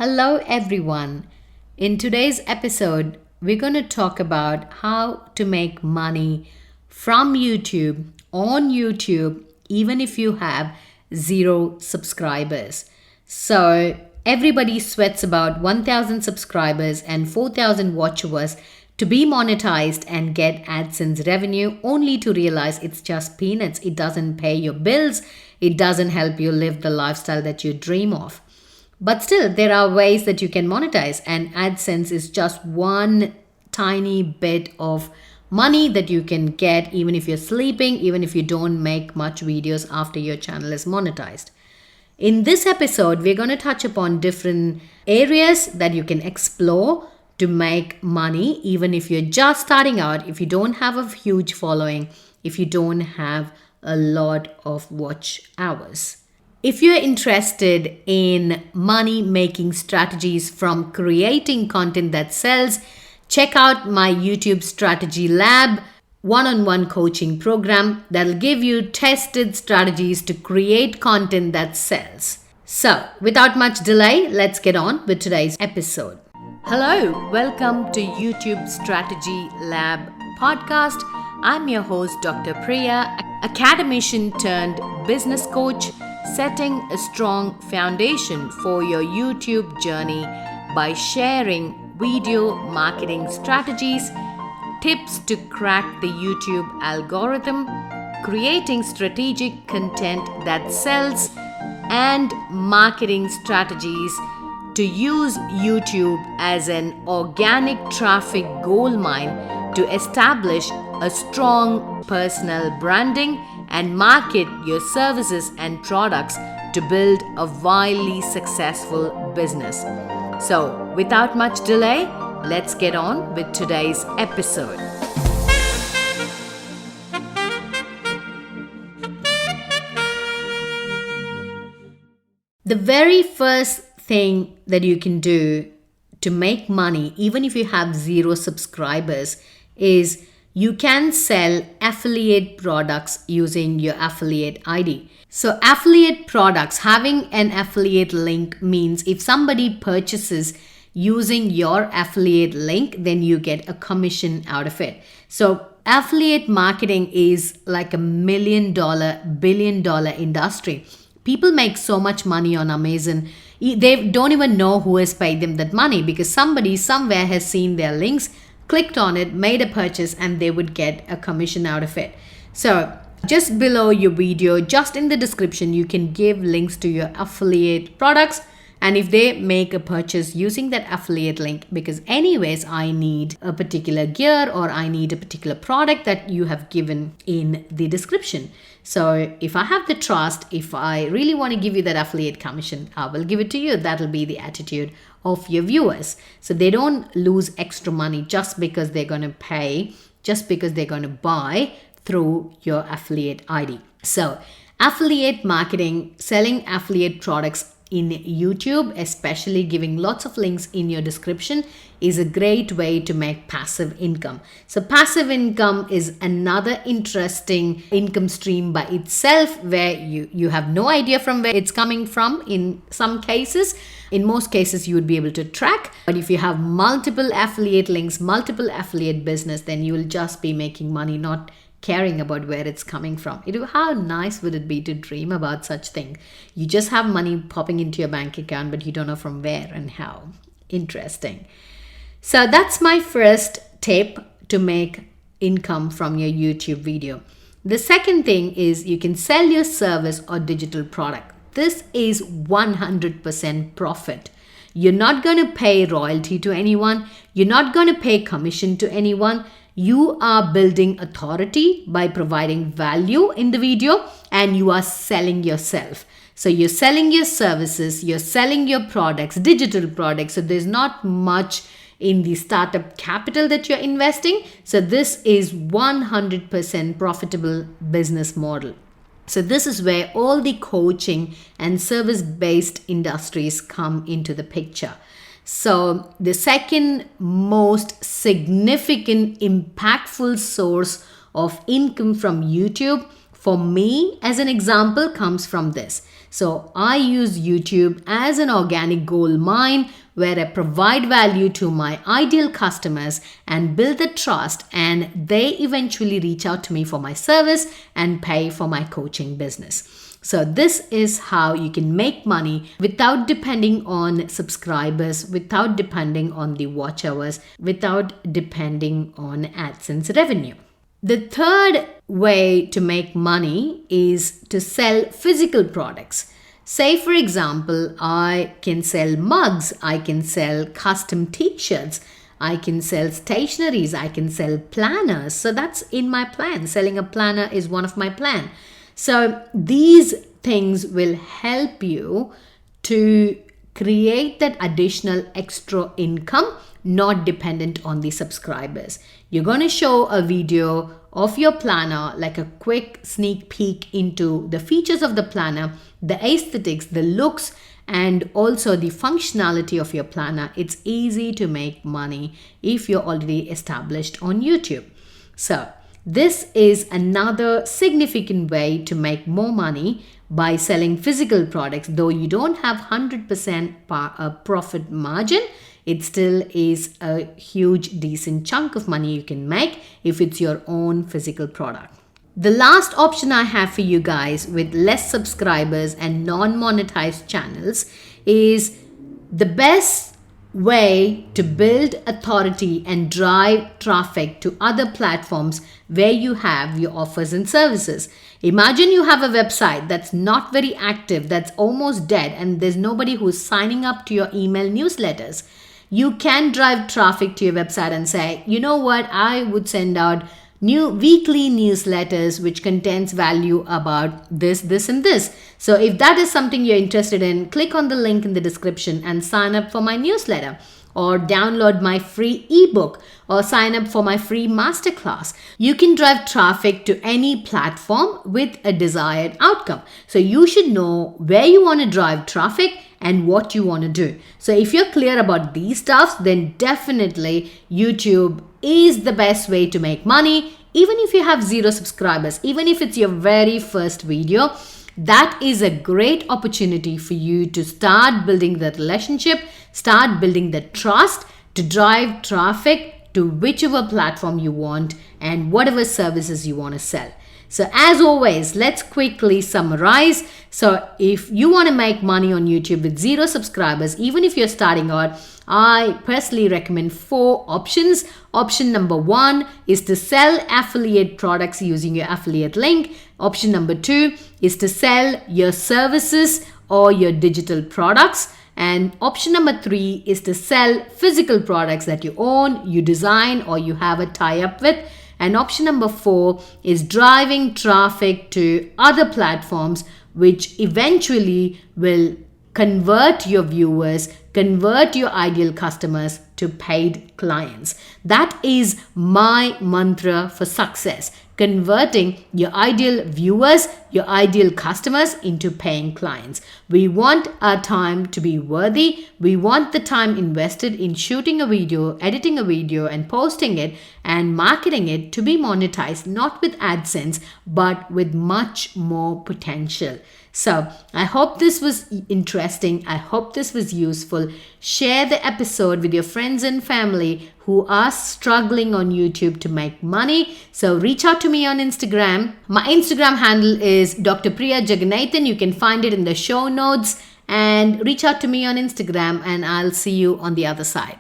Hello, everyone. In today's episode, we're going to talk about how to make money from YouTube, on YouTube, even if you have 0 subscribers. So, everybody sweats about 1,000 subscribers and 4,000 watch hours to be monetized and get AdSense revenue, only to realize it's just peanuts. It doesn't pay your bills. It doesn't help you live the lifestyle that you dream of. But still, there are ways that you can monetize, and AdSense is just one tiny bit of money that you can get even if you're sleeping, even if you don't make much videos after your channel is monetized. In this episode, we're going to touch upon different areas that you can explore to make money, even if you're just starting out, if you don't have a huge following, if you don't have a lot of watch hours. If you're interested in money-making strategies from creating content that sells, check out my YouTube Strategy Lab one-on-one coaching program that'll give you tested strategies to create content that sells. So, without much delay, let's get on with today's episode. Hello, welcome to YouTube Strategy Lab podcast. I'm your host, Dr. Priya, Academician turned business coach, setting a strong foundation for your YouTube journey by sharing video marketing strategies, tips to crack the YouTube algorithm, creating strategic content that sells, and marketing strategies to use YouTube as an organic traffic goldmine to establish a strong personal branding and market your services and products to build a wildly successful business. So, without much delay, let's get on with today's episode. The very first thing that you can do to make money, even if you have 0 subscribers, is you can sell affiliate products using your affiliate ID. So affiliate products, having an affiliate link means if somebody purchases using your affiliate link, then you get a commission out of it. So affiliate marketing is like $1 million, billion-dollar industry. People make so much money on Amazon. They don't even know who has paid them that money because somebody somewhere has seen their links, clicked on it, made a purchase, and they would get a commission out of it. So just below your video, just in the description, you can give links to your affiliate products. And if they make a purchase using that affiliate link, because anyways, I need a particular gear or I need a particular product that you have given in the description. So if I have the trust, if I really want to give you that affiliate commission, I will give it to you. That'll be the attitude of your viewers. So they don't lose extra money just because they're going to pay, just because they're going to buy through your affiliate ID. So affiliate marketing, selling affiliate products in YouTube, especially giving lots of links in your description, is a great way to make passive income. So passive income is another interesting income stream by itself where you have no idea from where it's coming from in some cases. In most cases, you would be able to track. But if you have multiple affiliate links, multiple affiliate business, then you will just be making money, not caring about where it's coming from. How nice would it be to dream about such thing? You just have money popping into your bank account, but you don't know from where and how. Interesting. So that's my first tip to make income from your YouTube video. The second thing is you can sell your service or digital product. This is 100% profit. You're not going to pay royalty to anyone. You're not going to pay commission to anyone. You are building authority by providing value in the video, and you are selling yourself. So you're selling your services, you're selling your products, digital products. So there's not much in the startup capital that you're investing. So this is 100% profitable business model. So this is where all the coaching and service-based industries come into the picture. So the second most significant, impactful source of income from YouTube, for me as an example, comes from this. So I use YouTube as an organic gold mine where I provide value to my ideal customers and build the trust, and they eventually reach out to me for my service and pay for my coaching business. So this is how you can make money without depending on subscribers, without depending on the watch hours, without depending on AdSense revenue. The third way to make money is to sell physical products. Say, for example, I can sell mugs, I can sell custom t-shirts, I can sell stationeries, I can sell planners. So that's in my plan. Selling a planner is one of my plan. So these things will help you to create that additional extra income, not dependent on the subscribers. You're going to show a video of your planner, like a quick sneak peek into the features of the planner, the aesthetics, the looks, and also the functionality of your planner. It's easy to make money if you're already established on YouTube. So this is another significant way to make more money by selling physical products. Though you don't have 100% profit margin, it still is a huge decent chunk of money you can make if it's your own physical product. The last option I have for you guys with less subscribers and non-monetized channels is the best way to build authority and drive traffic to other platforms where you have your offers and services. Imagine you have a website that's not very active, that's almost dead, and there's nobody who's signing up to your email newsletters. You can drive traffic to your website and say, you know what, I would send out new weekly newsletters which contains value about this, this, and this. So if that is something you're interested in, click on the link in the description and sign up for my newsletter, or download my free ebook, or sign up for my free masterclass. You can drive traffic to any platform with a desired outcome. So you should know where you want to drive traffic and what you want to do. So if you're clear about these stuffs, then definitely YouTube is the best way to make money. Even if you have 0 subscribers, even if it's your very first video, that is a great opportunity for you to start building that relationship, start building the trust to drive traffic to whichever platform you want and whatever services you want to sell. So as always, let's quickly summarize. So if you want to make money on YouTube with 0 subscribers, even if you're starting out, I personally recommend 4 options. Option number 1 is to sell affiliate products using your affiliate link. Option number 2 is to sell your services or your digital products. And option number 3 is to sell physical products that you own, you design, or you have a tie-up with. And option number 4 is driving traffic to other platforms, which eventually will convert your viewers, convert your ideal customers to paid clients. That is my mantra for success. Converting your ideal viewers, your ideal customers into paying clients. We want our time to be worthy. We want the time invested in shooting a video, editing a video, and posting it and marketing it to be monetized, not with AdSense, but with much more potential. So I hope this was interesting. I hope this was useful. Share the episode with your friends and family who are struggling on YouTube to make money. So reach out to me on Instagram. My Instagram handle is Dr. Priya Jaganathan. You can find it in the show notes, and reach out to me on Instagram, and I'll see you on the other side.